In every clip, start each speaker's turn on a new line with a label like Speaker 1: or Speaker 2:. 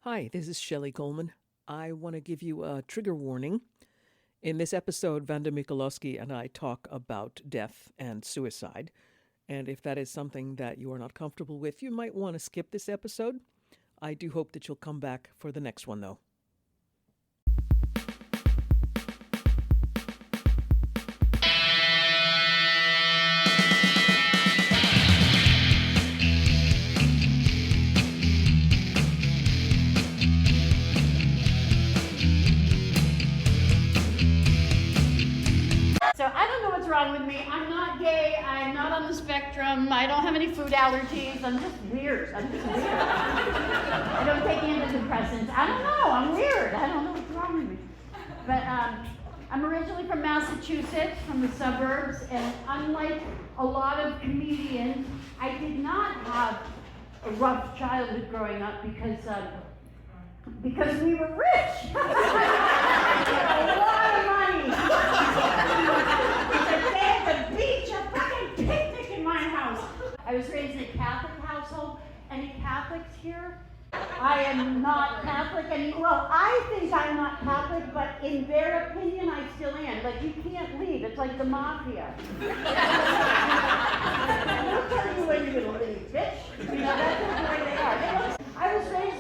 Speaker 1: Hi, this is Shelly Colman. I want to give you a trigger warning. In this episode, Vanda Mikoloski and I talk about death and suicide. And if that is something that you are not comfortable with, you might want to skip this episode. I do hope that you'll come back for the next one, though.
Speaker 2: So I don't know what's wrong with me. I'm not gay. I'm not on the spectrum. I don't have any food allergies. I'm just weird. I don't take antidepressants. I don't know. I'm weird. I don't know what's wrong with me. But I'm originally from Massachusetts, from the suburbs, and unlike a lot of comedians, I did not have a rough childhood growing up because we were rich. A lot of money. A day at the beach, a fucking picnic in my house. I was raised in a Catholic household. Any Catholics here? I am not Catholic, and well, I think I'm not Catholic, but in their opinion, I still am. Like, you can't leave. It's like the mafia. They'll tell you when you're gonna leave, bitch. You know, that's just the way they are. I was raised,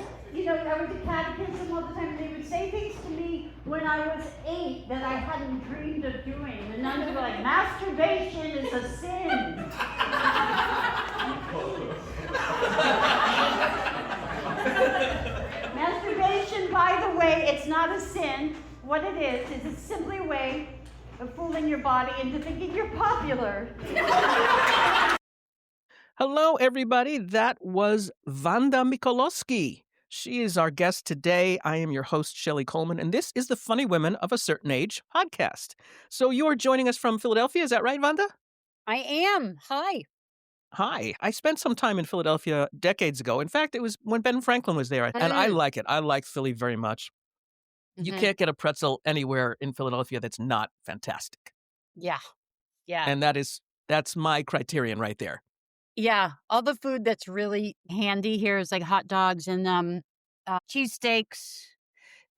Speaker 2: I went to catechism all the time, and they would say things to me when I was 8 that I hadn't dreamed of doing. The nuns were like, masturbation is a sin. Masturbation, by the way, it's not a sin. What it is it's simply a way of fooling your body into thinking you're popular.
Speaker 1: Hello, everybody. That was Vanda Mikoloski. She is our guest today. I am your host, Shelly Colman, and this is the Funny Women of a Certain Age podcast. So you are joining us from Philadelphia. Is that right, Vanda?
Speaker 3: I am. Hi.
Speaker 1: Hi. I spent some time in Philadelphia decades ago. In fact, it was when Ben Franklin was there, and I like it. I like Philly very much. You can't get a pretzel anywhere in Philadelphia that's not fantastic.
Speaker 3: Yeah. Yeah.
Speaker 1: And that's my criterion right there.
Speaker 3: Yeah. All the food that's really handy here is like hot dogs and cheesesteaks.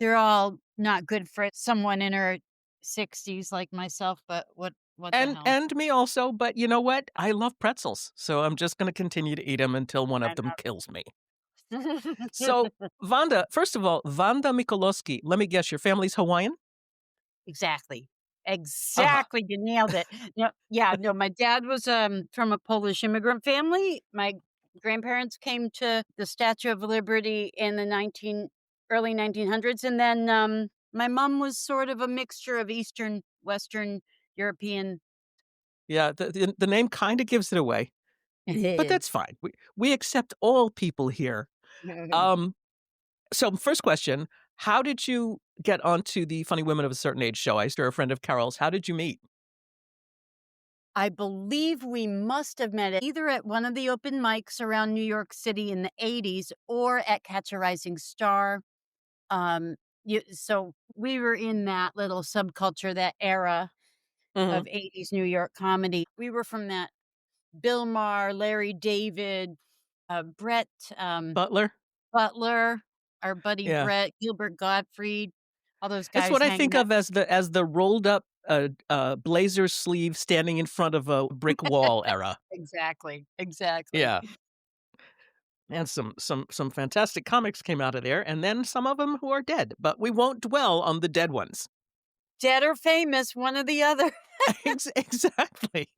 Speaker 3: They're all not good for someone in her 60s like myself, but what the hell?
Speaker 1: And me also, but you know what? I love pretzels, so I'm just going to continue to eat them until one of them kills me. So, Vanda, first of all, Vanda Mikoloski, let me guess, your family's Hawaiian?
Speaker 3: Exactly. You nailed it. No, my dad was from a Polish immigrant family. My grandparents came to the Statue of Liberty in the early 1900s, and then my mom was sort of a mixture of Eastern, Western, European.
Speaker 1: Yeah, the name kind of gives it away, but that's fine. We accept all people here. So first question, how did you get onto the Funny Women of a Certain Age show? You're a friend of Carol's. How did you meet?
Speaker 3: I believe we must have met either at one of the open mics around New York City in the 80s or at Catch a Rising Star. So we were in that little subculture, that era of 80s New York comedy. We were from that Bill Maher, Larry David, Brett
Speaker 1: Butler,
Speaker 3: our buddy Brett, Gilbert Gottfried, all those guys.
Speaker 1: That's what I think of as the rolled up blazer sleeve standing in front of a brick wall era.
Speaker 3: Exactly.
Speaker 1: Yeah. And some fantastic comics came out of there, and then some of them who are dead. But we won't dwell on the dead ones.
Speaker 3: Dead or famous, one or the other.
Speaker 1: Exactly.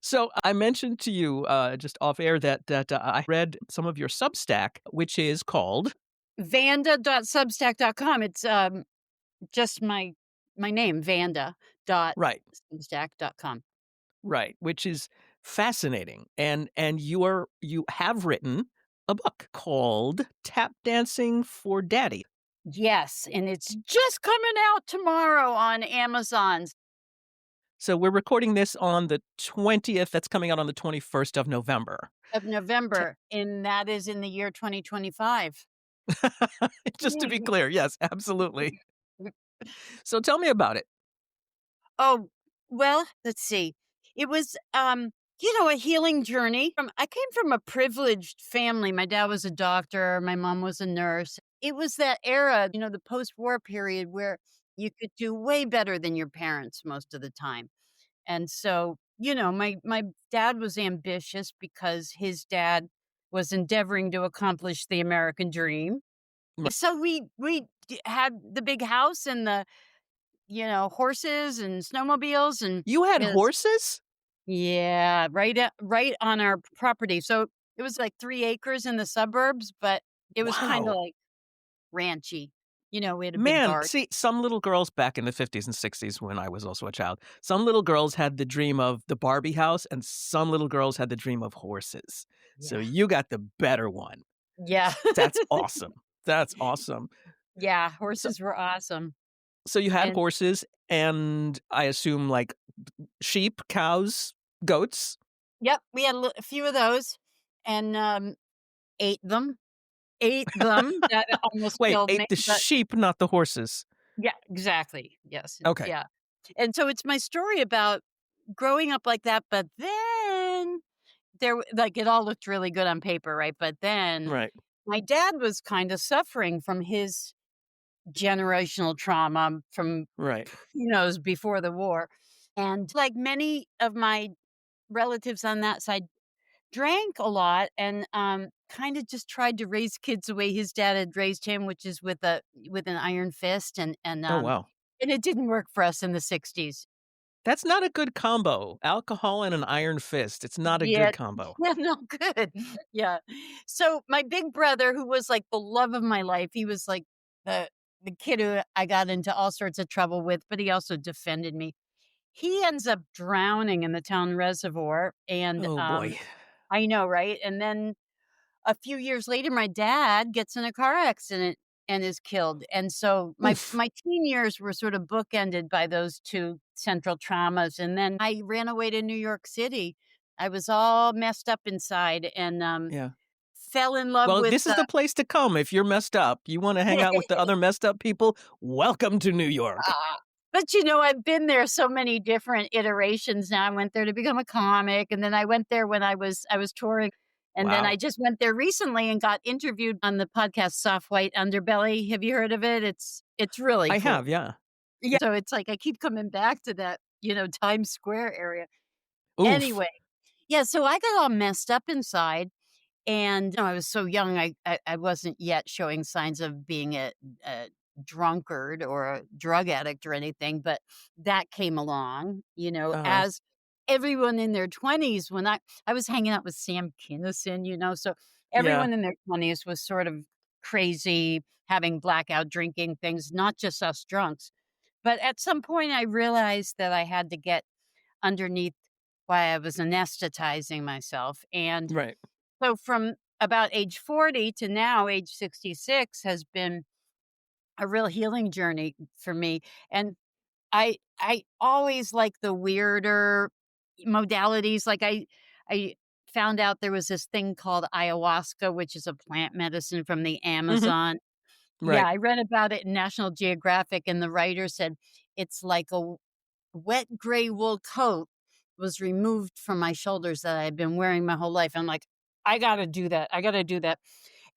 Speaker 1: So I mentioned to you just off air that I read some of your Substack, which is called
Speaker 3: Vanda.substack.com. It's just my name, Vanda.substack.com.
Speaker 1: Right, which is fascinating. And you have written a book called Tap Dancing for Daddy.
Speaker 3: Yes, and it's just coming out tomorrow on Amazon.
Speaker 1: So we're recording this on the 20th. That's coming out on the 21st of November.
Speaker 3: And that is in the year 2025.
Speaker 1: Just to be clear, yes, absolutely. So tell me about it.
Speaker 3: Oh, well, let's see. It was a healing journey. I came from a privileged family. My dad was a doctor, my mom was a nurse. It was that era, the post-war period where you could do way better than your parents most of the time. And so, my dad was ambitious because his dad was endeavoring to accomplish the American dream.
Speaker 1: Right.
Speaker 3: So we had the big house and the, horses and snowmobiles and
Speaker 1: You had
Speaker 3: it was
Speaker 1: horses?
Speaker 3: yeah, right on our property. So it was like 3 acres in the suburbs, but it was kinda
Speaker 1: Wow.
Speaker 3: like ranchy. We had a big
Speaker 1: Man,
Speaker 3: garden.
Speaker 1: see, some little girls back in the 50s and 60s when I was also a child, some little girls had the dream of the Barbie house, and some little girls had the dream of horses. So
Speaker 3: Yeah.
Speaker 1: you got the better one.
Speaker 3: Yeah.
Speaker 1: That's awesome. That's awesome.
Speaker 3: Yeah,
Speaker 1: So
Speaker 3: horses were awesome.
Speaker 1: so you had
Speaker 3: And
Speaker 1: horses and I assume, like, sheep, cows, goats?
Speaker 3: yep, we had a few of those and, ate them. Ate them. That almost
Speaker 1: Wait,
Speaker 3: killed me,
Speaker 1: ate the
Speaker 3: but
Speaker 1: sheep, not the horses.
Speaker 3: yeah, exactly. Yes,
Speaker 1: Okay.
Speaker 3: yeah. And so it's my story about growing up like that, but then like, it all looked really good on paper, right? But then
Speaker 1: Right.
Speaker 3: my dad was kinda suffering from his generational trauma from
Speaker 1: Right.
Speaker 3: who knows before the war. And like many of my relatives on that side drank a lot and kind of just tried to raise kids the way his dad had raised him, which is with an iron fist
Speaker 1: Oh, wow.
Speaker 3: and it didn't work for us in the 60s.
Speaker 1: That's not a good combo. Alcohol and an iron fist. It's not a
Speaker 3: Yeah.
Speaker 1: good combo.
Speaker 3: Yeah, no good. Yeah. So my big brother, who was like the love of my life, he was like the kid who I got into all sorts of trouble with, but he also defended me. He ends up drowning in the town reservoir, and,
Speaker 1: Oh, boy.
Speaker 3: I know, right? And then a few years later, my dad gets in a car accident and is killed, and so my
Speaker 1: Oof.
Speaker 3: my teen years were sort of bookended by those 2 central traumas, and then I ran away to New York City. I was all messed up inside and,
Speaker 1: Yeah.
Speaker 3: fell in love
Speaker 1: Well,
Speaker 3: with,
Speaker 1: this is the place to come if you're messed up. You wanna hang out with the other messed up people? Welcome to New York.
Speaker 3: But, I've been there so many different iterations now. I went there to become a comic, and then I went there when I was touring, and then I
Speaker 1: Wow.
Speaker 3: just went there recently and got interviewed on the podcast Soft White Underbelly. Have you heard of it? It's really
Speaker 1: I
Speaker 3: cool.
Speaker 1: have, yeah.
Speaker 3: Yeah. So it's like I keep coming back to that, Times Square area.
Speaker 1: Oof.
Speaker 3: Anyway, yeah, so I got all messed up inside. And, I was so young, I wasn't yet showing signs of being a drunkard or a drug addict or anything, but that came along,
Speaker 1: Uh-huh.
Speaker 3: as everyone in their 20s when I was hanging out with Sam Kinison, so
Speaker 1: Yeah.
Speaker 3: everyone in their 20s was sort of crazy, having blackout drinking things, not just us drunks. But at some point, I realized that I had to get underneath why I was anesthetizing myself, and
Speaker 1: Right.
Speaker 3: so from about age 40 to now, age 66, has been a real healing journey for me. And I always like the weirder modalities. Like I found out there was this thing called ayahuasca, which is a plant medicine from the
Speaker 1: Mhm.
Speaker 3: Amazon. Yeah,
Speaker 1: Right.
Speaker 3: I read about it in National Geographic, and the writer said it's like a wet gray wool coat was removed from my shoulders that I had been wearing my whole life. I'm like, I gotta do that. I gotta do that.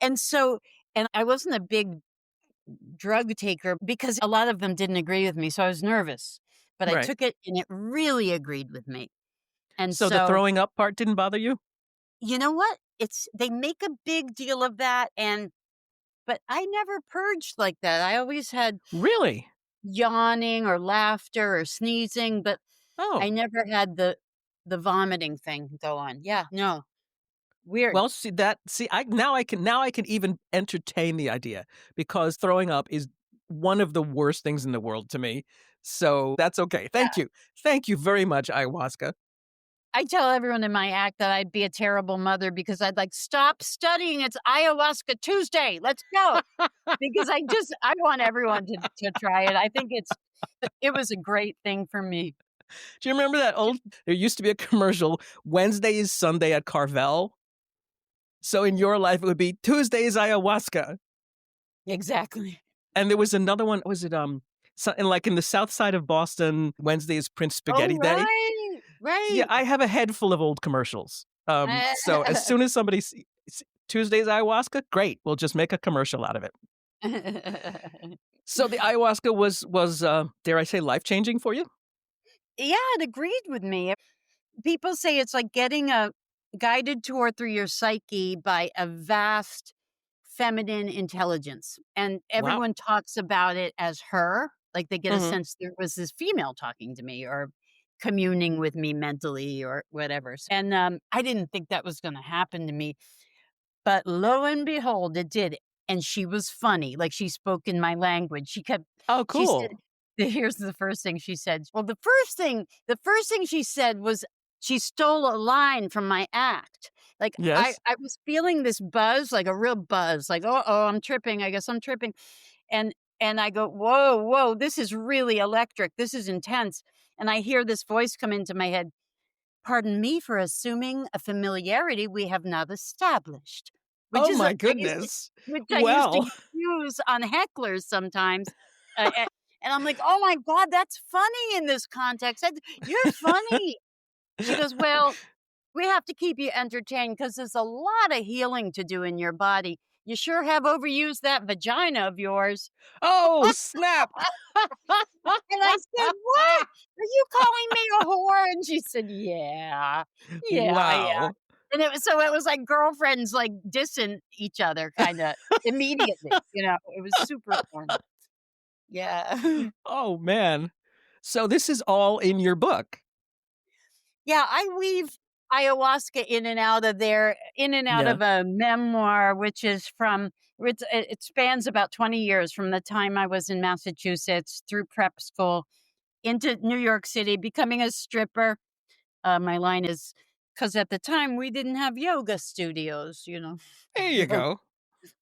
Speaker 3: And so, and I wasn't a big drug taker because a lot of them didn't agree with me. So I was nervous, but I
Speaker 1: Right.
Speaker 3: took it and it really agreed with me. And
Speaker 1: So the
Speaker 3: so,
Speaker 1: throwing up part didn't bother you?
Speaker 3: you know what? They make a big deal of that. But I never purged like that. I always had
Speaker 1: Really?
Speaker 3: yawning or laughter or sneezing, but I
Speaker 1: Oh.
Speaker 3: never had the vomiting thing go on. Yeah, no, weird.
Speaker 1: Well, see, I can even entertain the idea because throwing up is one of the worst things in the world to me. So that's okay. Thank
Speaker 3: Yeah.
Speaker 1: you. Thank you very much, ayahuasca.
Speaker 3: I tell everyone in my act that I'd be a terrible mother because I'd like, "Stop studying, it's ayahuasca Tuesday, let's go." Because I want everyone to try it. I think it was a great thing for me.
Speaker 1: Do you remember that old there used to be a commercial, Wednesday is Sunday at Carvel? So in your life, it would be Tuesdays ayahuasca.
Speaker 3: Exactly.
Speaker 1: And there was another one, was it, so in the south side of Boston, Wednesday is Prince
Speaker 3: Oh,
Speaker 1: Spaghetti Day?
Speaker 3: right.
Speaker 1: Yeah,
Speaker 3: Right.
Speaker 1: I have a head full of old commercials. So as soon as somebody Tuesday's ayahuasca, great. We'll just make a commercial out of it. So the ayahuasca was dare I say life-changing for you?
Speaker 3: Yeah, it agreed with me. People say it's like getting a guided tour through your psyche by a vast feminine intelligence. And
Speaker 1: Wow.
Speaker 3: everyone talks about it as her. Like they get a
Speaker 1: Mhm.
Speaker 3: sense there was this female talking to me or communing with me mentally or whatever. And I didn't think that was going to happen to me. But lo and behold, it did. And she was funny. Like she spoke in my language.
Speaker 1: Oh,
Speaker 3: She said,
Speaker 1: cool.
Speaker 3: here's the first thing she said. Well, the first thing she said was she stole a line from my act. Like I,
Speaker 1: Yes.
Speaker 3: I was feeling this buzz, like a real buzz, like, oh, I'm tripping. I guess I'm tripping. And and I go, whoa, whoa, this is really electric. This is intense. And I hear this voice come into my head. Pardon me for assuming a familiarity we have not established, which
Speaker 1: Oh
Speaker 3: is
Speaker 1: my
Speaker 3: I used to
Speaker 1: goodness.
Speaker 3: which I used to
Speaker 1: Well,
Speaker 3: use on hecklers sometimes, and I'm like, "Oh my god, that's funny in this context. You're funny." She goes, "Well, we have to keep you entertained because there's a lot of healing to do in your body. You sure have overused that vagina of yours."
Speaker 1: oh, snap.
Speaker 3: And I said, "What? Are you calling me a whore?" And she said, "Yeah. Yeah, yeah."
Speaker 1: Wow.
Speaker 3: And it was like girlfriends, like, dissing each other kinda immediately. It was super fun. Yeah.
Speaker 1: Oh, man. So this is all in your book?
Speaker 3: Yeah, I weave ayahuasca in and out of there, in and out
Speaker 1: Yeah.
Speaker 3: of a memoir, it spans about 20 years from the time I was in Massachusetts through prep school into New York City, becoming a stripper. My line is, because at the time we didn't have yoga studios.
Speaker 1: There you go.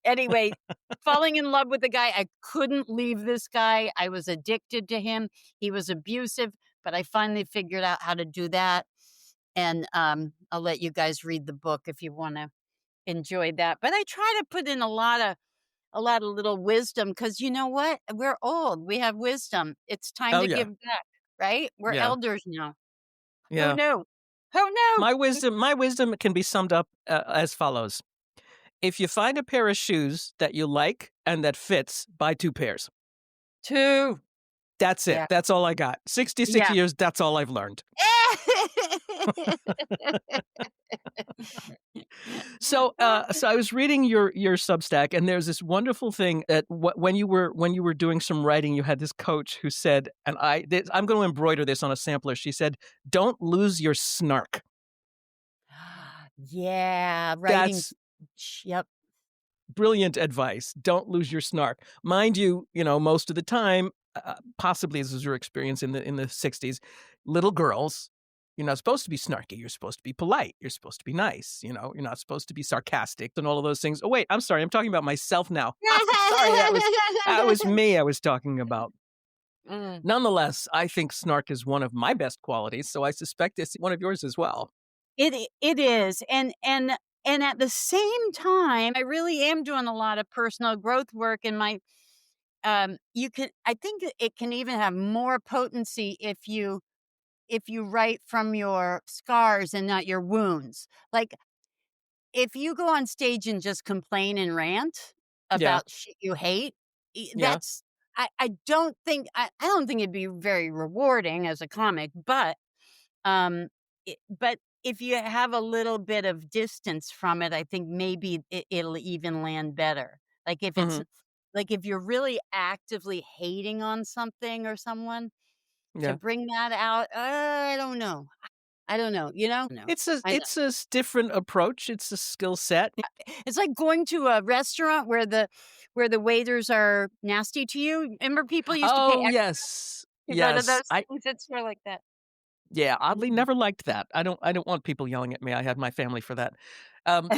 Speaker 3: Anyway, falling in love with the guy, I couldn't leave this guy. I was addicted to him. He was abusive, but I finally figured out how to do that. And I'll let you guys read the book if you want to enjoy that. But I try to put in a lot of little wisdom because you know what? We're old. We have wisdom. It's time
Speaker 1: Oh,
Speaker 3: to
Speaker 1: yeah.
Speaker 3: give back, right? We're
Speaker 1: Yeah.
Speaker 3: elders now. Who
Speaker 1: Yeah.
Speaker 3: knew? Who knew?
Speaker 1: My wisdom can be summed up, as follows. If you find a pair of shoes that you like and that fits, buy 2 pairs.
Speaker 3: Two.
Speaker 1: That's it.
Speaker 3: Yeah.
Speaker 1: That's all I got. 66
Speaker 3: Yeah.
Speaker 1: years, that's all I've learned. So I was reading your Substack, and there's this wonderful thing that when you were doing some writing, you had this coach who said, and I'm going to embroider this on a sampler. She said, "Don't lose your snark."
Speaker 3: Yeah, writing.
Speaker 1: That's
Speaker 3: Yep.
Speaker 1: brilliant advice. Don't lose your snark. Mind you, most of the time, possibly this was your experience in the 60s, little girls, you're not supposed to be snarky. You're supposed to be polite. You're supposed to be nice. You're not supposed to be sarcastic and all of those things. Oh, wait, I'm sorry. I'm talking about myself now. Sorry, that was me I was talking about.
Speaker 3: Mm.
Speaker 1: Nonetheless, I think snark is one of my best qualities, so I suspect it's one of yours as well.
Speaker 3: It is, and at the same time, I really am doing a lot of personal growth work. And I think it can even have more potency if you write from your scars and not your wounds. Like if you go on stage and just complain and rant
Speaker 1: Yeah,
Speaker 3: about shit you hate,
Speaker 1: yeah.
Speaker 3: that's I don't think it'd be very rewarding as a comic, um, but if you have a little bit of distance from it, I think maybe it'll even land better. Like if it's
Speaker 1: Mhm.
Speaker 3: like if you're really actively hating on something or someone, to
Speaker 1: Yeah.
Speaker 3: bring that out, I don't know. I don't know. No,
Speaker 1: It's a
Speaker 3: I know.
Speaker 1: it's a different approach. It's a skill set.
Speaker 3: It's like going to a restaurant where the waiters are nasty to you. Remember, people used to pay
Speaker 1: Oh,
Speaker 3: extra
Speaker 1: yes.
Speaker 3: to go to
Speaker 1: Yes.
Speaker 3: those things. It's more like that.
Speaker 1: Yeah, oddly
Speaker 3: Mhm.
Speaker 1: never liked that. I don't want people yelling at me. I had my family for that. Um,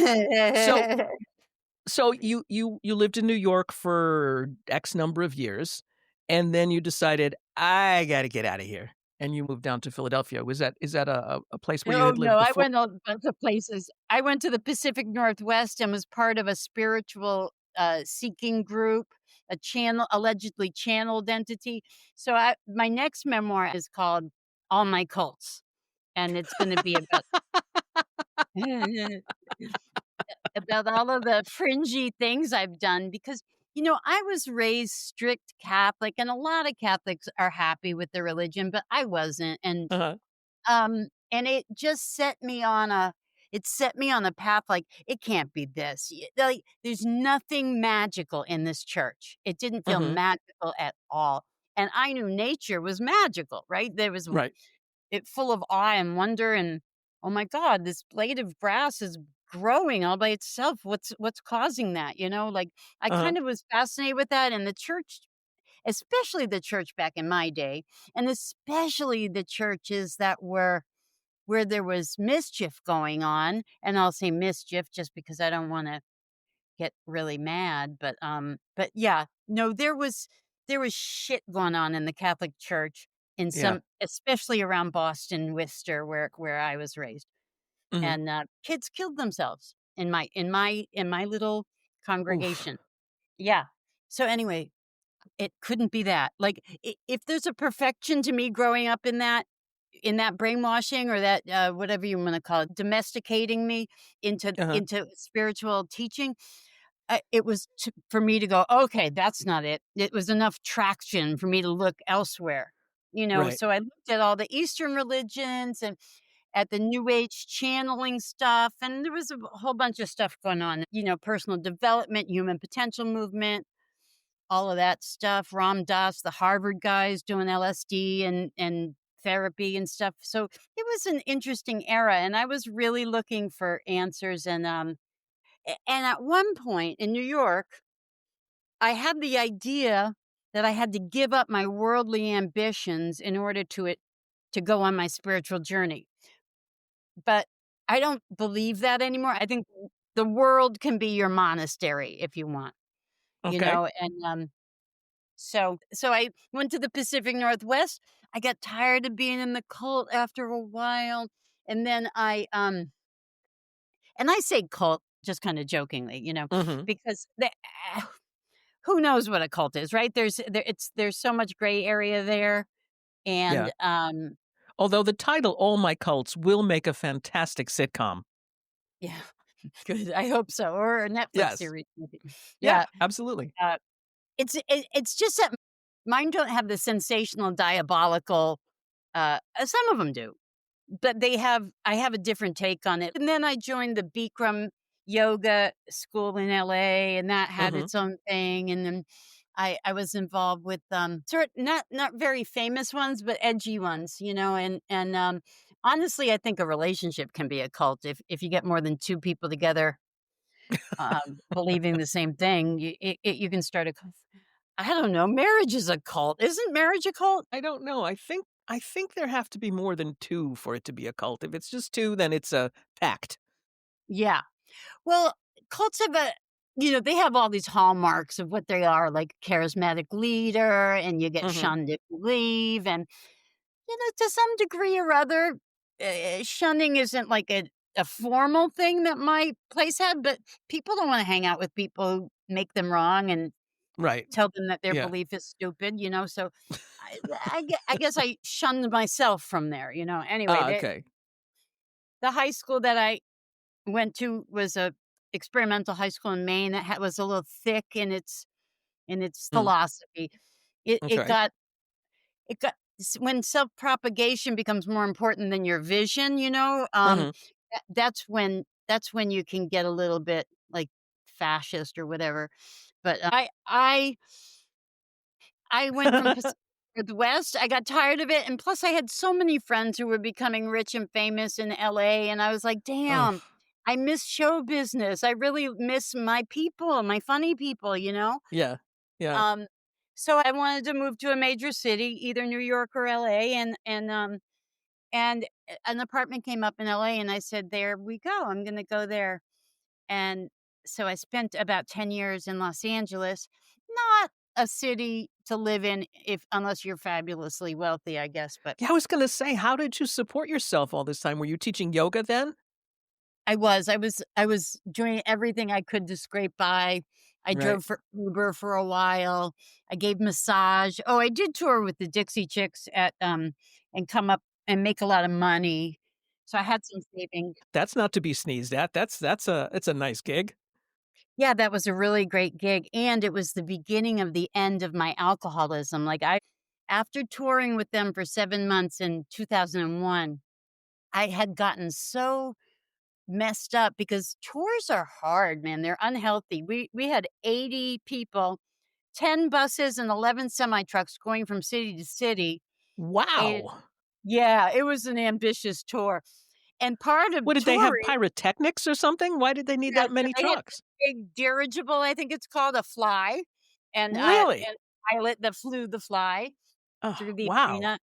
Speaker 1: so so you lived in New York for X number of years, and then you decided, "I gotta get out of here," and you moved down to Philadelphia. Is that a place where you
Speaker 3: Oh,
Speaker 1: had
Speaker 3: no,
Speaker 1: lived
Speaker 3: I
Speaker 1: before?
Speaker 3: went a bunch of places. I went to the Pacific Northwest and was part of a spiritual, seeking group, a allegedly channeled entity. So my next memoir is called All My Cults. and it's gonna be about about all of the fringy things I've done because, I was raised strict Catholic, and a lot of Catholics are happy with their religion, but I wasn't,
Speaker 1: Uh-huh.
Speaker 3: and it set me on a path, like, it can't be this. Like, there's nothing magical in this church. It didn't feel
Speaker 1: Mhm.
Speaker 3: magical at all. And I knew nature was magical, right? There was
Speaker 1: Right.
Speaker 3: it full of awe and wonder and, "Oh my god, this blade of grass is growing all by itself. What's causing that?" Like, I
Speaker 1: Uh-huh.
Speaker 3: kind of was fascinated with that, and the church, especially the church back in my day, and especially the churches that were where there was mischief going on, and I'll say mischief just because I don't wanna get really mad, but yeah, no, there was shit going on in the Catholic Church in
Speaker 1: Yeah.
Speaker 3: some especially around Boston, Worcester, where I was raised,
Speaker 1: Mhm.
Speaker 3: and, kids killed themselves in my little
Speaker 1: Oof.
Speaker 3: congregation. Yeah. So, anyway, it couldn't be that. Like, if there's a perfection to me growing up in that brainwashing or that, whatever you wanna call it, domesticating me into
Speaker 1: Uh-huh.
Speaker 3: into spiritual teaching, it was for me to go, okay, that's not it. It was enough traction for me to look elsewhere.
Speaker 1: Right.
Speaker 3: So I looked at all the Eastern religions and at the New Age channeling stuff, and there was a whole bunch of stuff going on. Personal development, human potential movement, all of that stuff. Ram Dass, the Harvard guys doing LSD and therapy and stuff. So it was an interesting era, and I was really looking for answers. And at one point in New York, I had the idea that I had to give up my worldly ambitions in order to go on my spiritual journey. But I don't believe that anymore. I think the world can be your monastery if you want,
Speaker 1: Okay.
Speaker 3: so I went to the Pacific Northwest. I got tired of being in the cult after a while, and then I say cult just kind of jokingly,
Speaker 1: Mhm.
Speaker 3: because who knows what a cult is, right? There's so much gray area there,
Speaker 1: Yeah.
Speaker 3: and,
Speaker 1: Although the title All My Cults will make a fantastic sitcom.
Speaker 3: yeah, good, I hope so, or a Netflix
Speaker 1: Yes.
Speaker 3: series maybe.
Speaker 1: Yeah,
Speaker 3: Yeah,
Speaker 1: absolutely.
Speaker 3: uh, it's just that mine don't have the sensational, diabolical, some of them do, but I have a different take on it, and then I joined the Bikram yoga school in LA, and that had
Speaker 1: Mhm.
Speaker 3: its own thing, and then I was involved with, not very famous ones, but edgy ones, and honestly, I think a relationship can be a cult if you get more than 2 people together, believing the same thing, you can start a cult. I don't know, marriage is a cult. Isn't marriage a cult?
Speaker 1: I don't know. I think there have to be more than 2 for it to be a cult. If it's just 2, then it's a pact.
Speaker 3: Yeah. Well, cults have they have all these hallmarks of what they are, like charismatic leader, and you get
Speaker 1: Mhm.
Speaker 3: shunned if you leave. And, to some degree or other, shunning isn't like a formal thing that my place had, but people don't want to hang out with people who make them wrong and
Speaker 1: Right.
Speaker 3: tell them that their
Speaker 1: Yeah.
Speaker 3: belief is stupid, So I guess I shunned myself from there, Anyway,
Speaker 1: Ah,
Speaker 3: the,
Speaker 1: okay.
Speaker 3: the high school that I went to was a experimental high school in Maine that was a little thick in its
Speaker 1: Mm.
Speaker 3: philosophy.
Speaker 1: Okay.
Speaker 3: It got when self-propagation becomes more important than your vision,
Speaker 1: Mhm.
Speaker 3: that's when you can get a little bit, like, fascist or whatever. But, I went from Pacific Northwest, I got tired of it, and plus I had so many friends who were becoming rich and famous in LA, and I was like,
Speaker 1: Oh,
Speaker 3: "Damn, I miss show business. I really miss my people, my funny people,"
Speaker 1: yeah. Yeah.
Speaker 3: Um, so I wanted to move to a major city, either New York or LA, and an apartment came up in LA, and I said, "There we go. I'm gonna go there." And so I spent about 10 years in Los Angeles. Not a city to live in if unless you're fabulously wealthy, I guess, but
Speaker 1: Yeah, I was gonna say, how did you support yourself all this time? Were you teaching yoga then?
Speaker 3: I was doing everything I could to scrape by. I
Speaker 1: Right.
Speaker 3: drove for Uber for a while. I gave massage. Oh, I did tour with the Dixie Chicks and come up and make a lot of money So I had some savings.
Speaker 1: That's not to be sneezed at. It's a nice gig.
Speaker 3: Yeah, that was a really great gig, and it was the beginning of the end of my alcoholism. After touring with them for 7 months in 2001, I had gotten so messed up because tours are hard, man. They're unhealthy. We had 80 people, 10 buses and 11 semi trucks going from city to city. And
Speaker 1: Wow.
Speaker 3: yeah, it was an ambitious tour. And part of
Speaker 1: What did they have
Speaker 3: touring,
Speaker 1: pyrotechnics or something? Why did they need
Speaker 3: yeah,
Speaker 1: that
Speaker 3: so
Speaker 1: many
Speaker 3: they had this
Speaker 1: trucks?
Speaker 3: big dirigible, I think it's called a fly,
Speaker 1: Really?
Speaker 3: and pilot that flew the fly
Speaker 1: Oh,
Speaker 3: through the
Speaker 1: wow.
Speaker 3: arena.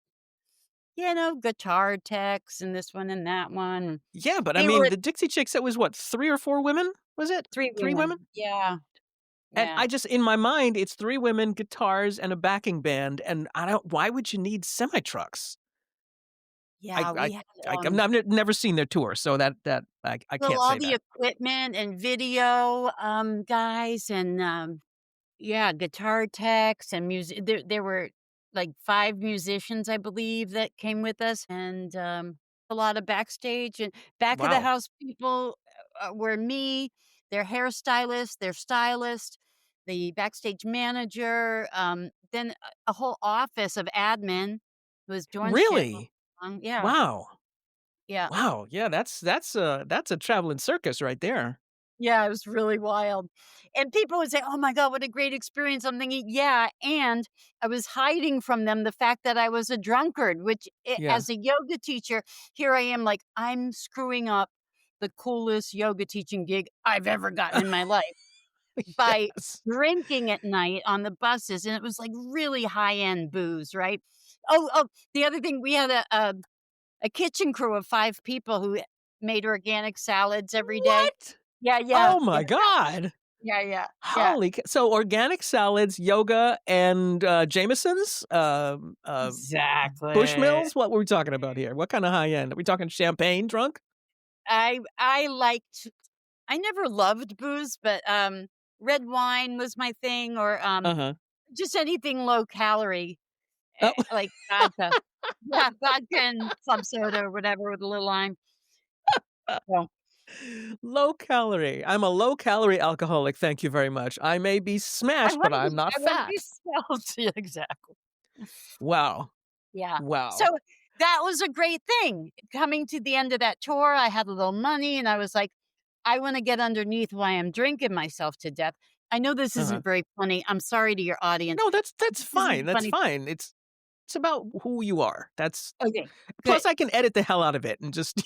Speaker 3: Guitar techs and this one and that one.
Speaker 1: Yeah, but I
Speaker 3: They
Speaker 1: mean,
Speaker 3: were
Speaker 1: the Dixie Chicks, it was what, 3 or 4 women? Was it?
Speaker 3: 3
Speaker 1: 3 women?
Speaker 3: women. Yeah,
Speaker 1: And
Speaker 3: yeah.
Speaker 1: I just in my mind, it's 3 women, guitars, and a backing band, and I don't why would you need semi trucks? I
Speaker 3: Yeah,
Speaker 1: I
Speaker 3: we had,
Speaker 1: I've never seen their tour, so that I
Speaker 3: well,
Speaker 1: can't
Speaker 3: all
Speaker 1: say
Speaker 3: the
Speaker 1: that.
Speaker 3: equipment and video, guys and, yeah, guitar techs and music. There were, like, 5 musicians, I believe, that came with us, and, a lot of backstage and back of the
Speaker 1: Wow.
Speaker 3: house people, were me, their hairstylist, their stylist, the backstage manager, then a whole office of admin who was doing shit all
Speaker 1: Really?
Speaker 3: along. Yeah,
Speaker 1: Wow.
Speaker 3: yeah.
Speaker 1: Wow. Yeah, that's a traveling circus right there.
Speaker 3: Yeah, it was really wild. And people would say, "Oh my god, what a great experience." I'm thinking, "Yeah," and I was hiding from them the fact that I was a drunkard, which
Speaker 1: Yeah.
Speaker 3: as a yoga teacher, here I am like, I'm screwing up the coolest yoga teaching gig I've ever gotten in my life by
Speaker 1: Yes.
Speaker 3: drinking at night on the buses, and it was like really high-end booze, right? Oh, the other thing, we had a kitchen crew of 5 people who made organic salads every day.
Speaker 1: What?
Speaker 3: Yeah, yeah,
Speaker 1: Oh
Speaker 3: yeah.
Speaker 1: my god.
Speaker 3: Yeah, yeah, yeah,
Speaker 1: Holy c so organic salads, yoga, and, Jamesons?
Speaker 3: exactly.
Speaker 1: Bushmills? What were we talking about here? What kinda high end? Are we talking champagne drunk?
Speaker 3: I liked I never loved booze, but, red wine was my thing or,
Speaker 1: Uh-huh.
Speaker 3: just anything low calorie,
Speaker 1: Oh.
Speaker 3: like vodka. Yeah, vodka and club soda or whatever with a little lime. So,
Speaker 1: Low calorie. I'm a low calorie alcoholic, thank you very much. I may be smashed, but I'm not
Speaker 3: I wanna be
Speaker 1: fat.
Speaker 3: svelte. Yeah, exactly.
Speaker 1: Wow.
Speaker 3: Yeah. So,
Speaker 1: Wow.
Speaker 3: that was a great thing. Coming to the end of that tour, I had a little money, and I was like, "I wanna get underneath why I'm drinking myself to death." I know this
Speaker 1: Uh-huh.
Speaker 3: isn't very funny. I'm sorry to your audience.
Speaker 1: No, that's
Speaker 3: This
Speaker 1: fine,
Speaker 3: isn't
Speaker 1: that's
Speaker 3: funny.
Speaker 1: fine. It's about who you are. That's
Speaker 3: Okay, good.
Speaker 1: plus I can edit the hell out of it and just,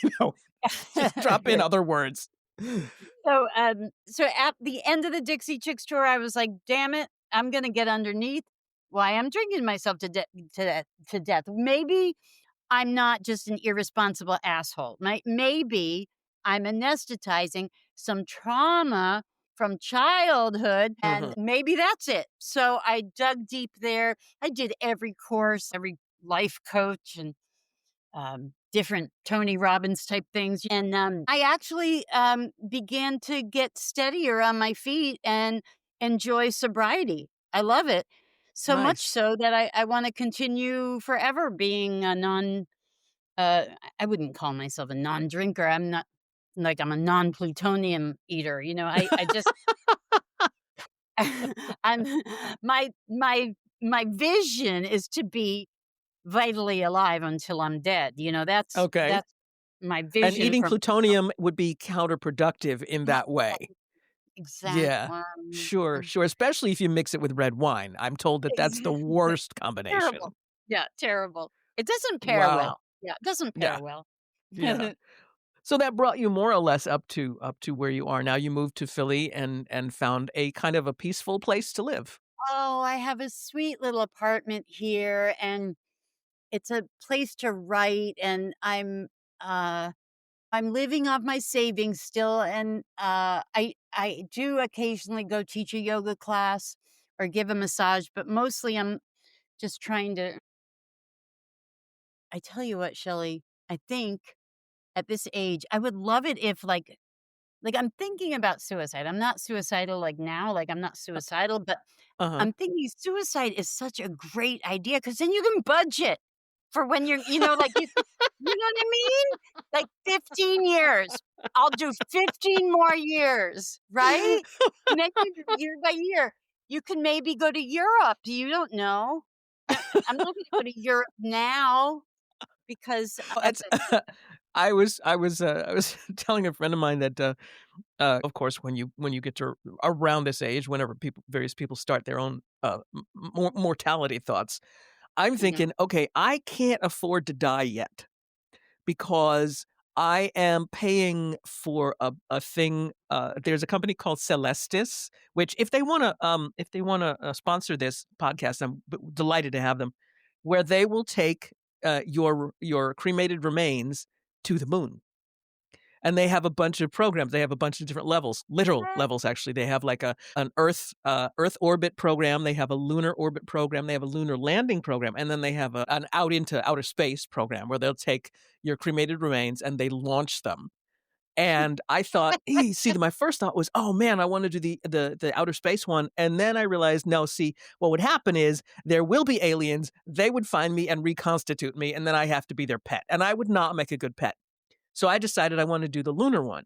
Speaker 1: just drop in
Speaker 3: Good.
Speaker 1: other words.
Speaker 3: So at the end of the Dixie Chicks tour, I was like, "Damn it, I'm gonna get underneath why I'm drinking myself to death. Maybe I'm not just an irresponsible asshole. Maybe I'm anesthetizing some trauma from childhood, and
Speaker 1: Mhm.
Speaker 3: maybe that's it." So I dug deep there. I did every course, every life coach, and different Tony Robbins type things. And I actually began to get steadier on my feet and enjoy sobriety. I love it. So much
Speaker 1: Nice.
Speaker 3: so that I want to continue forever being a non, I wouldn't call myself a non drinker. I'm not like I'm a non plutonium eater. I just, I'm, my vision is to be vitally alive until I'm dead.
Speaker 1: Okay.
Speaker 3: That's my
Speaker 1: And
Speaker 3: vision
Speaker 1: eating
Speaker 3: for
Speaker 1: plutonium would be counterproductive in that way. Yeah.
Speaker 3: exactly.
Speaker 1: Sure, sure, especially if you mix it with red wine. I'm told that that's the
Speaker 3: Exactly.
Speaker 1: worst combination.
Speaker 3: Terrible. Yeah, terrible. It doesn't pair
Speaker 1: Wow.
Speaker 3: well. Yeah, it doesn't
Speaker 1: Yeah,
Speaker 3: pair well.
Speaker 1: yeah. So that brought you more or less up to where you are now. You moved to Philly and found a kind of a peaceful place to live.
Speaker 3: Oh, I have a sweet little apartment here, and it's a place to write, and I'm living off my savings still, and I do occasionally go teach a yoga class or give a massage, but mostly I'm just trying to. I tell you what, Shelly, I think at this age, I would love it if like I'm thinking about suicide. I'm not suicidal like now, like I'm not suicidal, but
Speaker 1: Uh-huh.
Speaker 3: I'm thinking suicide is such a great idea because then you can budget. for when you know, like you know what I mean? Like 15 years. I'll do 15 more years, right? And then year by year, you can maybe go to Europe. You don't know. No, I'm not going to go to Europe now because
Speaker 1: It's I was telling a friend of mine that of course when you get to around this age, whenever various people start their own mortality thoughts, I'm
Speaker 3: Mhm.
Speaker 1: thinking, okay, I can't afford to die yet because I am paying for a thing. There's a company called Celestis, which if they wanna sponsor this podcast, I'm delighted to have them, where they will take your cremated remains to the moon. And they have a bunch of programs. They have a bunch of different levels, literal
Speaker 3: What?
Speaker 1: levels actually. They have like an Earth orbit program. They have a lunar orbit program. They have a lunar landing program, and then they have an out into outer space program where they'll take your cremated remains and they launch them. And I thought, see, my first thought was, oh man, I want to do the outer space one. And then I realized, no, see, what would happen is there will be aliens. They would find me and reconstitute me, and then I have to be their pet, and I would not make a good pet. So I decided I want to do the lunar one,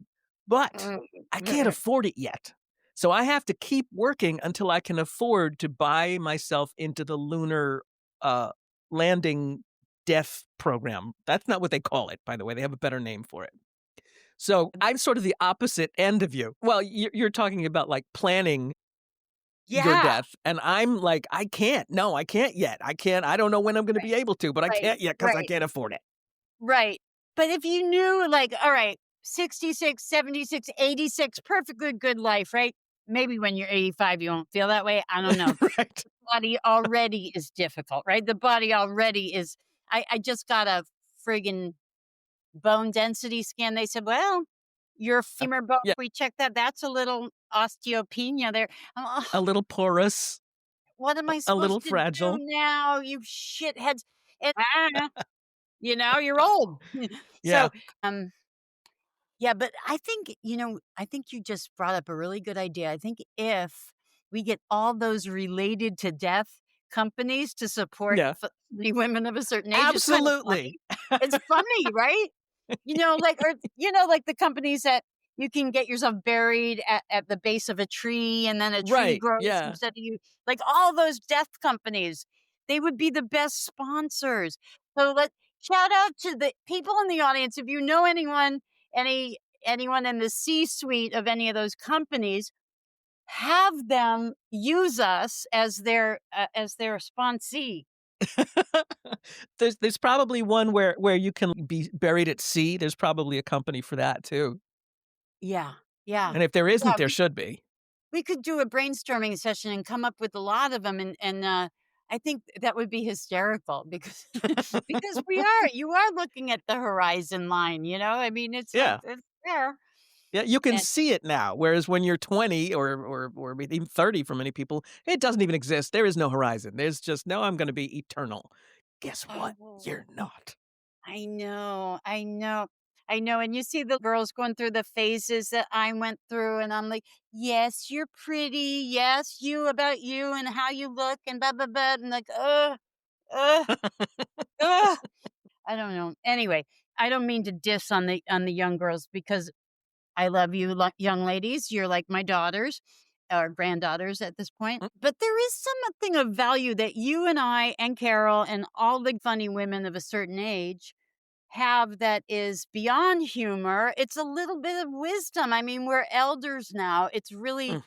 Speaker 1: but I can't afford it yet. So I have to keep working until I can afford to buy myself into the lunar uh, landing death program. That's not what they call it, by the way. They have a better name for it. So I'm sort of the opposite end of you. Well, you're talking about like planning your
Speaker 3: Yeah.
Speaker 1: death, and I'm like, I can't. No, I can't yet. I can't. I don't know when I'm going to be able to, but I
Speaker 3: Right.
Speaker 1: can't yet because I
Speaker 3: Right.
Speaker 1: can't afford it.
Speaker 3: Right. But if you knew, like, all right, 66, 76, 86, perfectly good life, right? Maybe when you're 85, you won't feel that way. I don't know.
Speaker 1: Right.
Speaker 3: Body already is difficult, right? The body already is. I just got a friggin' bone density scan. They said, well, your femur bone,
Speaker 1: Yeah.
Speaker 3: we checked that. That's a little osteopenia there. I'm,
Speaker 1: A little porous,
Speaker 3: what am I
Speaker 1: a little
Speaker 3: supposed to do
Speaker 1: fragile.
Speaker 3: now, you shitheads? And, you're old.
Speaker 1: Yeah.
Speaker 3: So, um, yeah, but I think, I think you just brought up a really good idea. I think if we get all those related to death companies to support
Speaker 1: Yeah.
Speaker 3: the women of a certain age, it's kind of
Speaker 1: Absolutely.
Speaker 3: funny. It's funny, right? Like the companies that you can get yourself buried at the base of a tree and then a tree
Speaker 1: Right.
Speaker 3: grows
Speaker 1: Yeah.
Speaker 3: instead of you. Like all those death companies, they would be the best sponsors. So let shout out to the people in the audience. If you know any anyone in the C-suite of any of those companies, have them use us as their sponsee.
Speaker 1: There's probably one where you can be buried at sea. There's probably a company for that too.
Speaker 3: Yeah, yeah,
Speaker 1: And if there
Speaker 3: yeah.
Speaker 1: isn't, there should be.
Speaker 3: We could do a brainstorming session and come up with a lot of them, and I think that would be hysterical because because you are looking at the horizon line. I mean, it's like
Speaker 1: Yeah.
Speaker 3: it's there.
Speaker 1: Yeah, you can
Speaker 3: And
Speaker 1: see it now. Whereas when you're 20 or even 30 for many people, it doesn't even exist. There is no horizon. There's just, no, I'm going to be eternal. Guess what?
Speaker 3: oh,
Speaker 1: You're not.
Speaker 3: I know, I know, I know. And you see the girls going through the phases that I went through, and I'm like, yes, you're pretty. Yes, you about you and how you look and blah blah blah. And like, uh, uh. I don't know. Anyway, I don't mean to diss on the young girls because I love you, young ladies. You're like my daughters or granddaughters at this point.
Speaker 1: Mm,
Speaker 3: But there is something of value that you and I and Carol and all the funny women of a certain age have that is beyond humor. It's a little bit of wisdom. I mean, we're elders now. It's really,
Speaker 1: mm.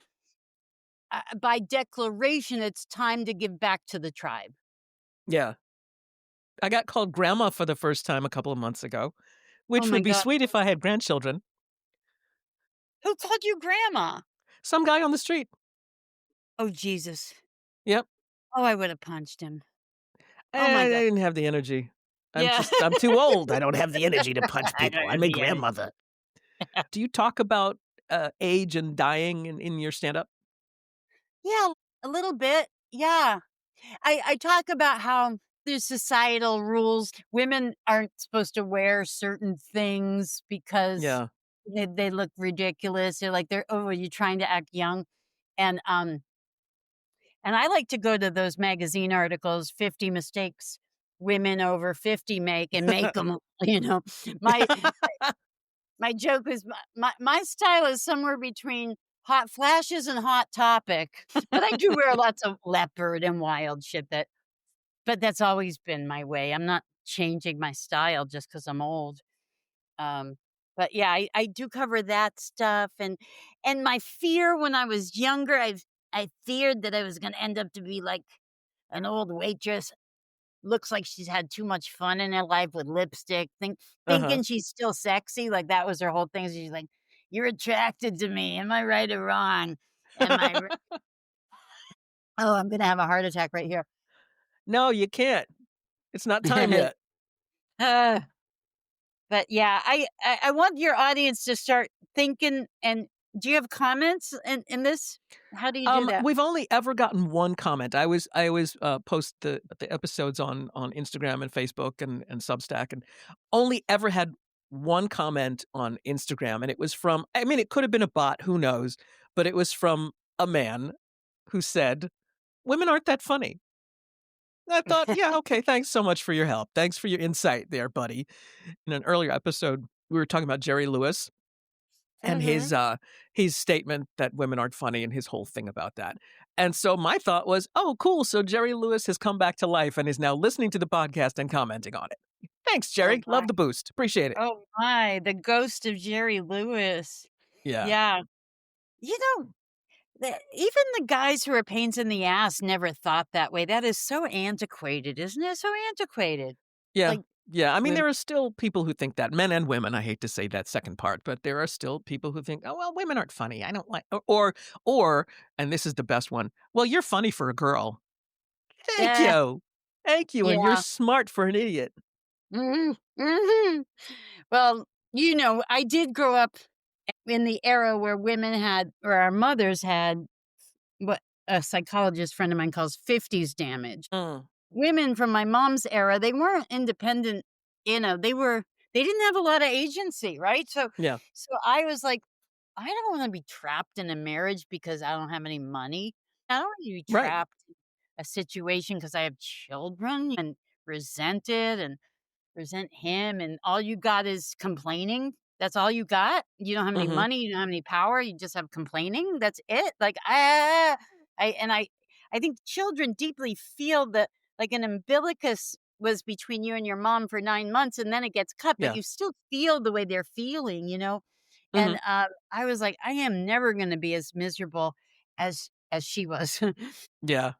Speaker 3: by declaration, it's time to give back to the tribe.
Speaker 1: Yeah. I got called grandma for the first time a couple of months ago,
Speaker 3: Oh
Speaker 1: which
Speaker 3: my
Speaker 1: would be
Speaker 3: God.
Speaker 1: sweet if I had grandchildren.
Speaker 3: Who called you grandma?
Speaker 1: Some guy on the street.
Speaker 3: Oh, Jesus.
Speaker 1: Yep.
Speaker 3: Oh, I would have punched him. Oh my
Speaker 1: I
Speaker 3: God.
Speaker 1: didn't have the energy.
Speaker 3: Yeah.
Speaker 1: I'm too old. I don't have the energy to punch
Speaker 3: I
Speaker 1: people.
Speaker 3: don't
Speaker 1: I'm
Speaker 3: have
Speaker 1: a
Speaker 3: the energy.
Speaker 1: grandmother. Do you talk about age and dying in your stand up?
Speaker 3: Yeah, a little bit. Yeah. I talk about how there's societal rules. Women aren't supposed to wear certain things because
Speaker 1: Yeah.
Speaker 3: they look ridiculous. Oh, are you trying to act young? And and I like to go to those magazine articles, 50 mistakes women over 50 make and make them, you know. My my joke was my style is somewhere between hot flashes and hot topic, but I do wear lots of leopard and wild shit but that's always been my way. I'm not changing my style just because 'cause I'm old. Um, but yeah, I do cover that stuff and my fear when I was younger, I feared that I was gonna end up to be like an old waitress. Looks like she's had too much fun in her life with lipstick,
Speaker 1: Uh-huh.
Speaker 3: thinking she's still sexy, like, that was her whole thing. She's like, "You're attracted to me. Am I right or wrong? Am I r" Oh, I'm gonna have a heart attack right here.
Speaker 1: No, you can't. It's not time yet.
Speaker 3: Uh, but yeah, I want your audience to start thinking and do you have comments in this? How do you do that?
Speaker 1: We've only ever gotten one comment. I always post the episodes on Instagram and Facebook and Substack, and only ever had one comment on Instagram, and it was from. I mean, it could have been a bot, who knows? But it was from a man who said, "Women aren't that funny." And I thought, yeah, okay, thanks so much for your help. Thanks for your insight there, buddy. In an earlier episode, we were talking about Jerry Lewis and
Speaker 3: Mhm.
Speaker 1: his statement that women aren't funny and his whole thing about that. And so my thought was, "Oh, cool, so Jerry Lewis has come back to life and is now listening to the podcast and commenting on it." Thanks,
Speaker 3: Oh
Speaker 1: Jerry.
Speaker 3: my.
Speaker 1: Love the boost. Appreciate it.
Speaker 3: Oh my, the ghost of Jerry Lewis.
Speaker 1: Yeah.
Speaker 3: Yeah. You know, even the guys who are pains in the ass never thought that way. That is so antiquated, isn't it? So antiquated.
Speaker 1: Yeah.
Speaker 3: Like
Speaker 1: Yeah, I mean,
Speaker 3: women.
Speaker 1: there are still people who think that, men and women, I hate to say that second part, but there are still people who think, "Oh, well, women aren't funny. I don't like," or and this is the best one, "Well, you're funny for a girl." Thank
Speaker 3: Yeah,
Speaker 1: you. Thank you, and you're
Speaker 3: yeah.
Speaker 1: smart for an idiot.
Speaker 3: Mhm, mhm. Well, I did grow up in the era where women had, or our mothers had, what a psychologist friend of mine calls 50s damage.
Speaker 1: Mm,
Speaker 3: Women from my mom's era, they weren't independent, they didn't have a lot of agency, right?
Speaker 1: yeah.
Speaker 3: So I was like, I don't want to be trapped in a marriage because I don't have any money. I don't want to be
Speaker 1: Right.
Speaker 3: trapped in a situation because I have children and resented and resent him, and all you got is complaining. That's all you got? You don't have any
Speaker 1: Mhm.
Speaker 3: money, you don't have any power, you just have complaining? That's it? Like, ah, I think children deeply feel that, like, an umbilicus was between you and your mom for 9 months, and then it gets cut, but
Speaker 1: Yeah.
Speaker 3: you still feel the way they're feeling,
Speaker 1: Mhm.
Speaker 3: And, I was like, "I am never gonna be as miserable as she was."
Speaker 1: Yeah.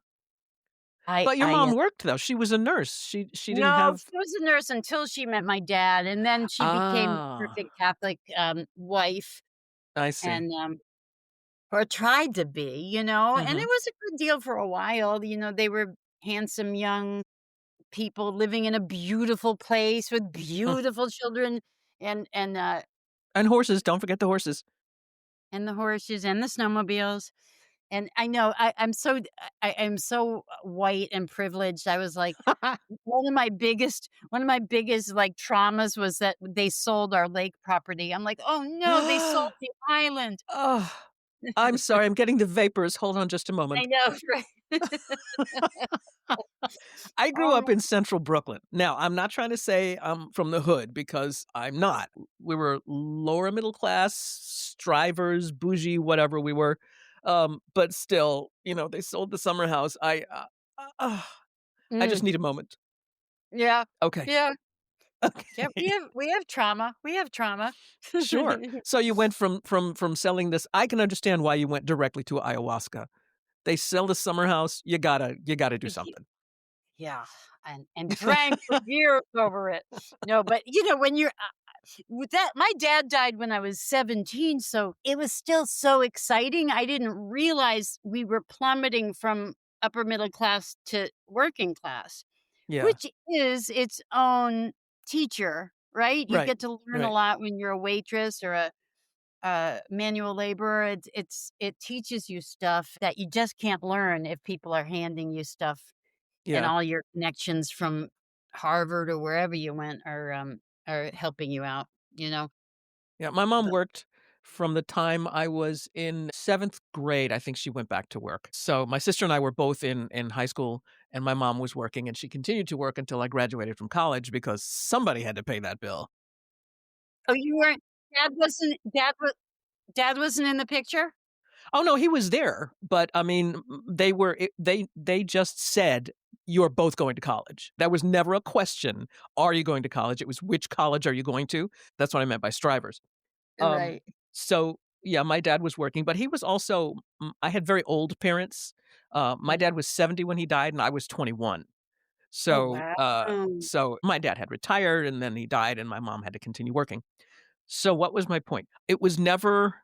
Speaker 3: I
Speaker 1: But your
Speaker 3: I,
Speaker 1: mom worked, though. She was a nurse. She didn't
Speaker 3: No,
Speaker 1: have.
Speaker 3: she was a nurse until she met my dad, and then she became
Speaker 1: Ah,
Speaker 3: perfect Catholic, wife
Speaker 1: I see.
Speaker 3: and, or tried to be, and it
Speaker 1: Mhm.
Speaker 3: was a good deal for a while. They were handsome young people living in a beautiful place with
Speaker 1: Mm.
Speaker 3: beautiful children
Speaker 1: And horses, don't forget the horses.
Speaker 3: and the horses and the snowmobiles. And I know I am so white and privileged. I was like, one of my biggest, like, traumas was that they sold our lake property. I'm like, "Oh, no, they sold the island."
Speaker 1: Oh, I'm sorry, I'm getting the vapors. Hold on just a
Speaker 3: I
Speaker 1: moment.
Speaker 3: know, right?
Speaker 1: I grew up
Speaker 3: Oh,
Speaker 1: in central Brooklyn. Now, I'm not trying to say I'm from the hood because I'm not. We were lower middle class, strivers, bougie, whatever we were. But still, they sold the summer house. I just
Speaker 3: mm,
Speaker 1: need a moment.
Speaker 3: yeah,
Speaker 1: Okay.
Speaker 3: yeah, yeah, we
Speaker 1: Okay.
Speaker 3: have we have trauma, we have trauma.
Speaker 1: Sure. So you went from selling this. I can understand why you went directly to ayahuasca. They sell the summer house, you gotta do
Speaker 3: Ye
Speaker 1: something.
Speaker 3: Yeah, and drank for years over it. No, but, when you're with that my dad died when I was 17, so it was still so exciting. I didn't realize we were plummeting from upper middle class to working class,
Speaker 1: Yeah.
Speaker 3: which is its own teacher, right? You
Speaker 1: Right.
Speaker 3: get to learn a
Speaker 1: Right.
Speaker 3: lot when you're a waitress or a manual laborer. It teaches you stuff that you just can't learn if people are handing you stuff and
Speaker 1: Yeah.
Speaker 3: all your connections from Harvard or wherever you went are helping you out, you know?
Speaker 1: Yeah, my mom
Speaker 3: But
Speaker 1: worked from the time I was in 7th grade. I think she went back to work. So my sister and I were both in high school, and my mom was working, and she continued to work until I graduated from college because somebody had to pay that bill.
Speaker 3: Oh, you weren't dad wasn't in the picture?
Speaker 1: Oh, no, he was there, but, I mean, they just said, "You're both going to college." That was never a question, "Are you going to college?" It was, "Which college are you going to?" That's what I meant by strivers. Um,
Speaker 3: Right.
Speaker 1: so, yeah, my dad was working, but he was also I had very old parents. My
Speaker 3: Mhm.
Speaker 1: dad was 70 when he died, and I was 21.
Speaker 3: Oh,
Speaker 1: So,
Speaker 3: wow.
Speaker 1: my dad had retired, and then he died, and my mom had to continue working. So what was my point? It was never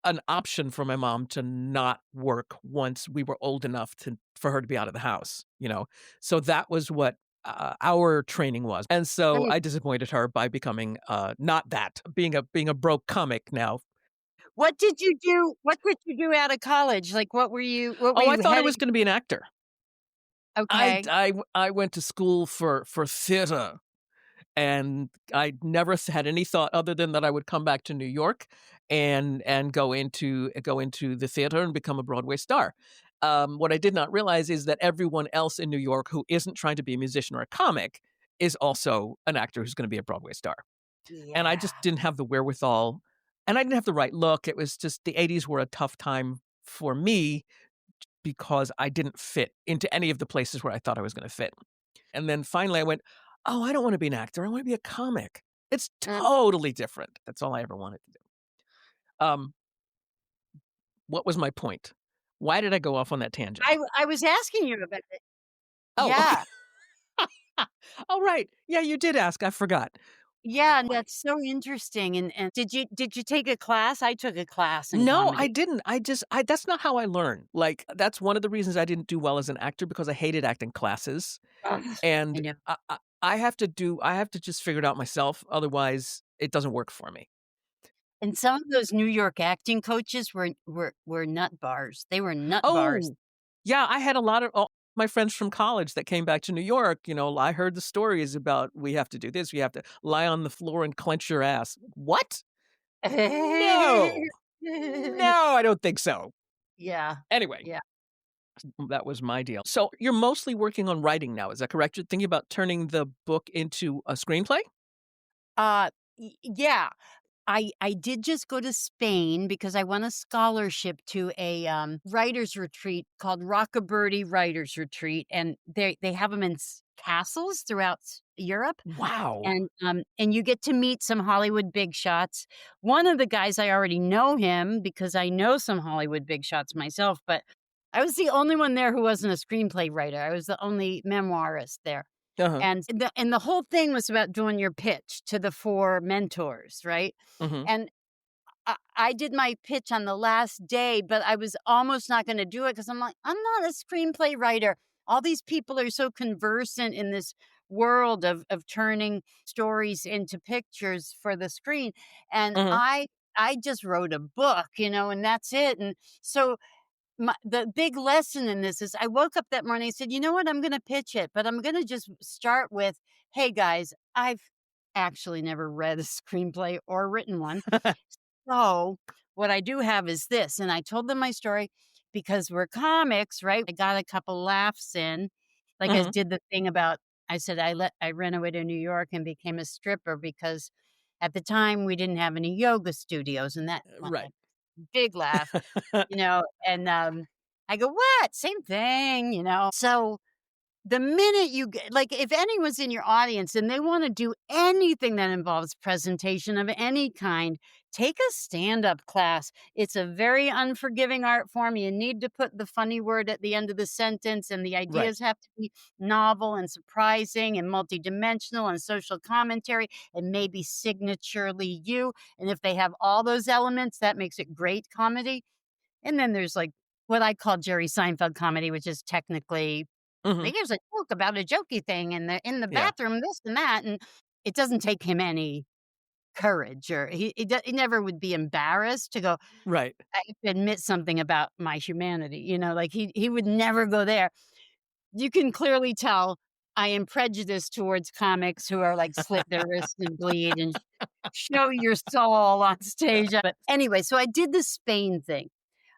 Speaker 1: an option for my mom to not work once we were old enough for her to be out of the house, you know? So that was what, our training was, and so
Speaker 3: Right.
Speaker 1: I disappointed her by becoming, not that, being a broke comic now.
Speaker 3: What did you do out of college? Like, what were
Speaker 1: Oh, I
Speaker 3: you
Speaker 1: thought I was
Speaker 3: heading?
Speaker 1: gonna be an actor.
Speaker 3: Okay.
Speaker 1: I went to school for theater, and I never had any thought other than that I would come back to New York and go into the theater and become a Broadway star. What I did not realize is that everyone else in New York who isn't trying to be a musician or a comic is also an actor who's gonna be a Broadway star. And I just
Speaker 3: Yeah.
Speaker 1: didn't have the wherewithal, and I didn't have the right look. It was just the '80s were a tough time for me because I didn't fit into any of the places where I thought I was gonna fit. And then finally I went, "Oh, I don't wanna be an actor, I wanna be a comic." It's
Speaker 3: Mm.
Speaker 1: totally different. That's all I ever wanted to do. Um, what was my point? Why did I go off on that tangent?
Speaker 3: I was asking you about it.
Speaker 1: Oh, okay.
Speaker 3: Yeah.
Speaker 1: Oh, right. Yeah, you did ask, I forgot.
Speaker 3: Yeah, and that's so interesting, and did you take a class? I took a class in
Speaker 1: No, I
Speaker 3: comedy.
Speaker 1: didn't. I that's not how I learn. Like, that's one of the reasons I didn't do well as an actor because I hated acting classes,
Speaker 3: Ugh, I
Speaker 1: and
Speaker 3: know.
Speaker 1: I have to just figure it out myself, otherwise it doesn't work for me.
Speaker 3: And some of those New York acting coaches were nut bars. They were nut bars.
Speaker 1: Oh, yeah, I had a lot of all my friends from college that came back to New York, I heard the stories about, "We have to do this, we have to lie on the floor and clench your ass." What? No. No, I don't think so.
Speaker 3: Yeah,
Speaker 1: Anyway,
Speaker 3: yeah.
Speaker 1: that was my deal. So, you're mostly working on writing now, is that correct? You're thinking about turning the book into a screenplay?
Speaker 3: Yeah. I did just go to Spain because I won a scholarship to a, writers retreat called Rockabirdy Writers Retreat, and they have them in castles throughout Europe,
Speaker 1: Wow.
Speaker 3: and you get to meet some Hollywood big shots. One of the guys, I already know him because I know some Hollywood big shots myself, but I was the only one there who wasn't a screenplay writer. I was the only memoirist there.
Speaker 1: Uh-huh.
Speaker 3: And the whole thing was about doing your pitch to the 4 mentors, right?
Speaker 1: Mhm.
Speaker 3: And I did my pitch on the last day, but I was almost not gonna do it because 'cause I'm like, "I'm not a screenplay writer." All these people are so conversant in this world of turning stories into pictures for the screen, and
Speaker 1: Mhm.
Speaker 3: I just wrote a book, and that's it, and so the big lesson in this is I woke up that morning and said, "You know what? I'm gonna pitch it, but I'm gonna just start with, hey guys, I've actually never read a screenplay or written one. So what I do have is this." And I told them my story because we're comics, right? I got a couple laughs in. Like I
Speaker 1: Mhm.
Speaker 3: did the thing about I said I ran away to New York and became a stripper because at the time we didn't have any yoga studios and that
Speaker 1: Right.
Speaker 3: big laugh, and, I go, "What? Same thing," So, the minute you get like, if anyone's in your audience and they wanna do anything that involves presentation of any kind, take a stand-up class. It's a very unforgiving art form. You need to put the funny word at the end of the sentence, and the
Speaker 1: Right.
Speaker 3: ideas have to be novel and surprising and multidimensional and social commentary and maybe signaturely you, and if they have all those elements, that makes it great comedy. And then there's, like, what I call Jerry Seinfeld comedy, which is technically
Speaker 1: Mhm.
Speaker 3: here's a joke about a jokey thing in the
Speaker 1: Yeah.
Speaker 3: bathroom, this and that, and it doesn't take him any courage or he never would be embarrassed to go,
Speaker 1: Right.
Speaker 3: "I have to admit something about my humanity," like, he would never go there. You can clearly tell I am prejudiced towards comics who are like slit their wrists and bleed and show your soul on stage. But anyway, so I did the Spain thing.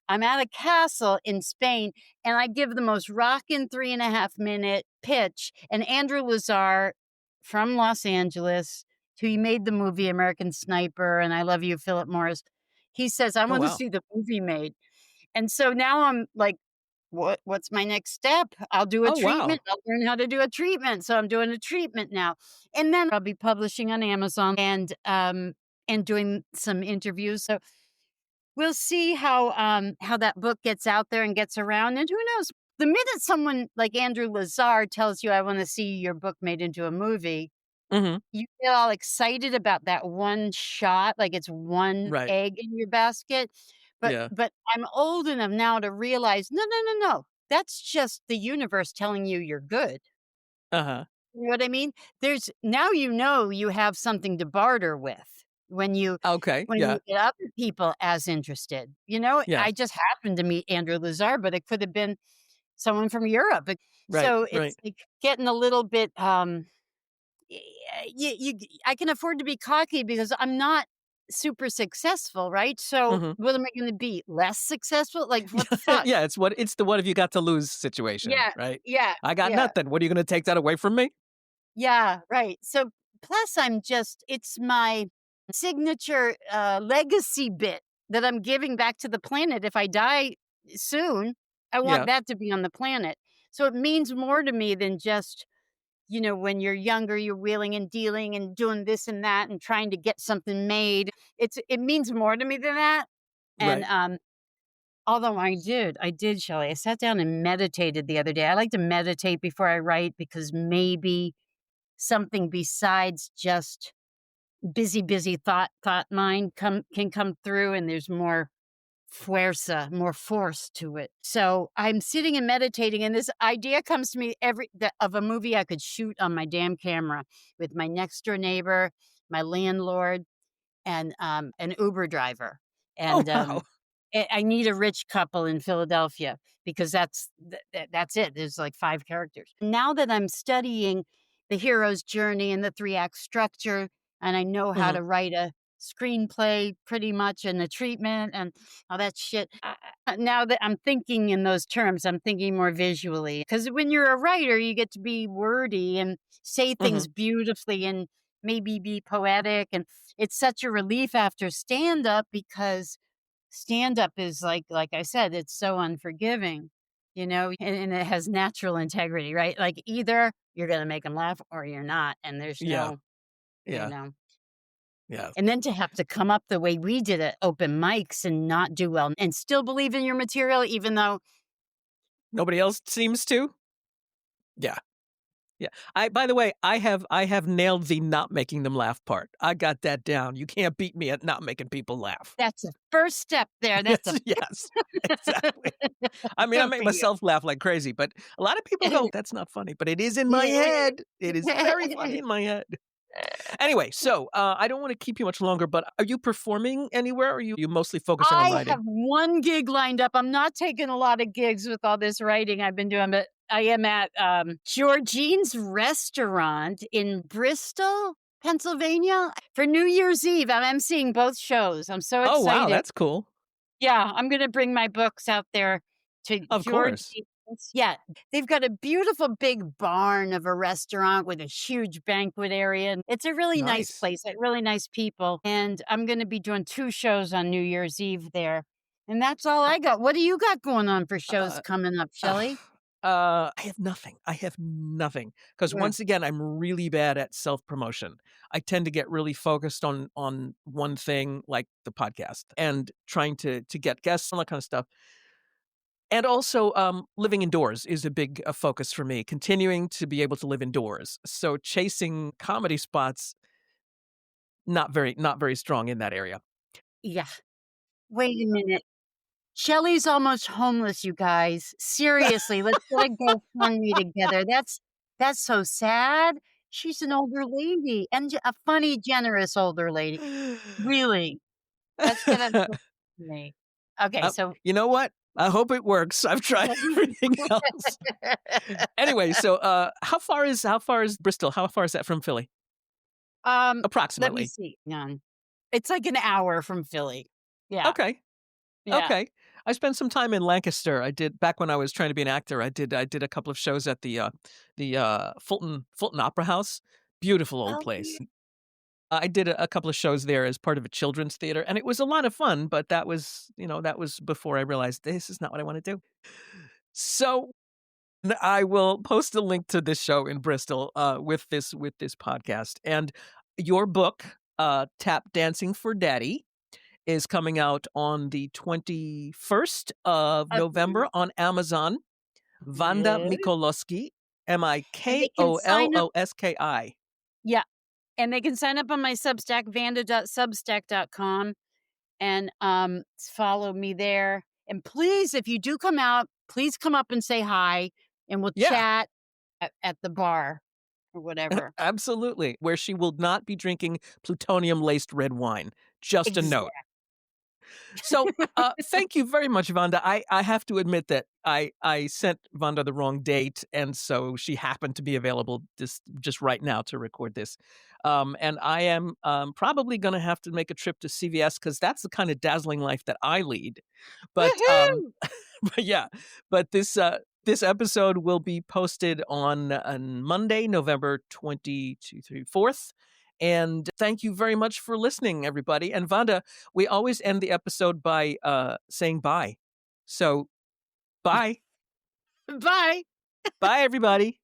Speaker 3: I'm at a castle in Spain and I give the most rockin' 3.5 minute pitch. And Andrew Lazar from Los Angeles, who made the movie American Sniper and I Love You, Philip Morris, he says, I
Speaker 1: Oh,
Speaker 3: want to
Speaker 1: wow.
Speaker 3: see the movie made. And so now I'm like, what's my next step? I'll do a
Speaker 1: Oh, wow.
Speaker 3: treatment. I'll learn how to do a treatment. So I'm doing a treatment now. And then I'll be publishing on Amazon and doing some interviews. So we'll see how that book gets out there and gets around. And who knows? The minute someone like Andrew Lazar tells you, I want to see your book made into a movie,
Speaker 1: Hmm.
Speaker 3: you get all excited about that one shot, like it's one
Speaker 1: Right.
Speaker 3: egg in your basket. But
Speaker 1: Yeah.
Speaker 3: but I'm old enough now to realize, no, no, no, no. That's just the universe telling you you're good.
Speaker 1: Uh-huh.
Speaker 3: You know what I mean? There's now you have something to barter with
Speaker 1: Okay.
Speaker 3: when
Speaker 1: Yeah.
Speaker 3: you get other people as interested. You know,
Speaker 1: Yeah.
Speaker 3: I just happened to meet Andrew Lazar, but it could have been someone from Europe.
Speaker 1: Right.
Speaker 3: So
Speaker 1: Right.
Speaker 3: it's like getting a little bit y- I can afford to be cocky because I'm not super successful, right? So
Speaker 1: Hmm.
Speaker 3: what am I going to be? Less successful? Like what the fuck?
Speaker 1: Yeah. It's the what have you got to lose situation,
Speaker 3: Yeah,
Speaker 1: right?
Speaker 3: yeah,
Speaker 1: I got
Speaker 3: yeah.
Speaker 1: nothing. What are you going to take that away from me?
Speaker 3: Yeah, right. So plus it's my signature legacy bit that I'm giving back to the planet. If I die soon, I want
Speaker 1: Yeah.
Speaker 3: that to be on the planet. So it means more to me than just, when you're younger, you're wheeling and dealing and doing this and that and trying to get something made. It means more to me than that. And
Speaker 1: Right.
Speaker 3: although I did, Shelley. I sat down and meditated the other day. I like to meditate before I write because maybe something besides just busy thought mind can come through and there's more fuerza, more force to it. So I'm sitting and meditating and this idea comes to me of a movie I could shoot on my damn camera with my next door neighbor, my landlord, and an Uber driver.
Speaker 1: Oh,
Speaker 3: And
Speaker 1: wow.
Speaker 3: I need a rich couple in Philadelphia because that's it. There's like 5 characters. Now that I'm studying the hero's journey and the 3-act structure, and I know how
Speaker 1: Hmm.
Speaker 3: to write a screenplay pretty much and the treatment and all that shit. Now that I'm thinking in those terms, I'm thinking more visually. Because when you're a writer, you get to be wordy and say
Speaker 1: Hmm.
Speaker 3: things beautifully and maybe be poetic. And it's such a relief after stand up because stand up is like I said, it's so unforgiving, and it has natural integrity, right? Like either you're going to make them laugh or you're not. And there's
Speaker 1: Yeah.
Speaker 3: no, you
Speaker 1: Yeah.
Speaker 3: know,
Speaker 1: Yeah.
Speaker 3: and then to have to come up the way we did at open mics and not do well and still believe in your material, even though,
Speaker 1: Nobody else seems to. Yeah. Yeah. By the way, I have nailed the not making them laugh part. I got that down. You can't beat me at not making people laugh.
Speaker 3: that's the first step there. That's
Speaker 1: Yes,
Speaker 3: a
Speaker 1: yes. Exactly. I mean, I
Speaker 3: good
Speaker 1: make
Speaker 3: for you.
Speaker 1: myself laugh like crazy, but a lot of people go, "That's not funny," but it is in my head. It is very funny in my head. Anyway, so, I don't wanna keep you much longer, but are you performing anywhere, or are you mostly focusing on
Speaker 3: I have
Speaker 1: writing?
Speaker 3: one gig lined up. I'm not taking a lot of gigs with all this writing I've been doing, but I am at Georgine's restaurant in Bristol, Pennsylvania for New Year's Eve. I'm emceeing both shows. I'm so
Speaker 1: Oh, wow,
Speaker 3: excited.
Speaker 1: that's cool.
Speaker 3: Yeah, I'm gonna bring my books out there to
Speaker 1: Of course.
Speaker 3: Georgine's. Yeah, they've got a beautiful big barn of a restaurant with a huge banquet area. And it's a really nice
Speaker 1: Nice.
Speaker 3: place, like really nice people. And I'm gonna be doing 2 shows on New Year's Eve there. And that's all
Speaker 1: Uh
Speaker 3: I got. What do you got going on for shows
Speaker 1: uh
Speaker 3: coming up,
Speaker 1: Ugh,
Speaker 3: Shelley?
Speaker 1: I have nothing. I have nothing. Because
Speaker 3: Yeah.
Speaker 1: once again, I'm really bad at self-promotion. I tend to get really focused on one thing, like the podcast, and trying to get guests, all that kind of stuff. And also, living indoors is a big, focus for me, continuing to be able to live indoors. So chasing comedy spots, not very strong in that area.
Speaker 3: Yeah. Wait a minute. Shelley's almost homeless, you guys. Seriously, let's get a GoFundMe together. That's so sad. She's an older lady and a funny, generous older lady. Really. Let's get a GoFundMe. Okay,
Speaker 1: Uh,
Speaker 3: so
Speaker 1: you know what? I hope it works. I've tried everything else. Anyway, so how far is Bristol? How far is that from Philly?
Speaker 3: Let me
Speaker 1: Approximately.
Speaker 3: see. Hang on. It's like an hour from Philly. Yeah.
Speaker 1: Okay.
Speaker 3: Yeah.
Speaker 1: Okay. I spent some time in Lancaster. I did back when I was trying to be an actor. I did a couple of shows at the Fulton Opera House. Beautiful old
Speaker 3: Oh,
Speaker 1: place.
Speaker 3: yeah.
Speaker 1: I did a couple of shows there as part of a children's theater, and it was a lot of fun. But that was before I realized this is not what I want to do. So I will post a link to this show in Bristol with this podcast, and your book, Tap Dancing for Daddy, is coming out on the 21st of November on Amazon. Vanda
Speaker 3: Yeah.
Speaker 1: Mikoloski,
Speaker 3: And they can sign up.
Speaker 1: Mikoloski.
Speaker 3: Yeah. And they can sign up on my Substack, vanda.substack.com, and follow me there. And please, if you do come out, please come up and say hi, and we'll
Speaker 1: Yeah.
Speaker 3: chat at the bar or whatever.
Speaker 1: Absolutely. Where she will not be drinking plutonium-laced red wine. Just a note. So thank you very much, Vanda. I have to admit that I sent Vanda the wrong date, and so she happened to be available just right now to record this. And I am probably going to have to make a trip to CVS because that's the kind of dazzling life that I lead. But
Speaker 3: Woohoo!
Speaker 1: but yeah, but this episode will be posted on Monday, November 4th. And thank you very much for listening, everybody. And Vanda, we always end the episode by saying bye. So bye.
Speaker 3: Bye.
Speaker 1: Bye, everybody.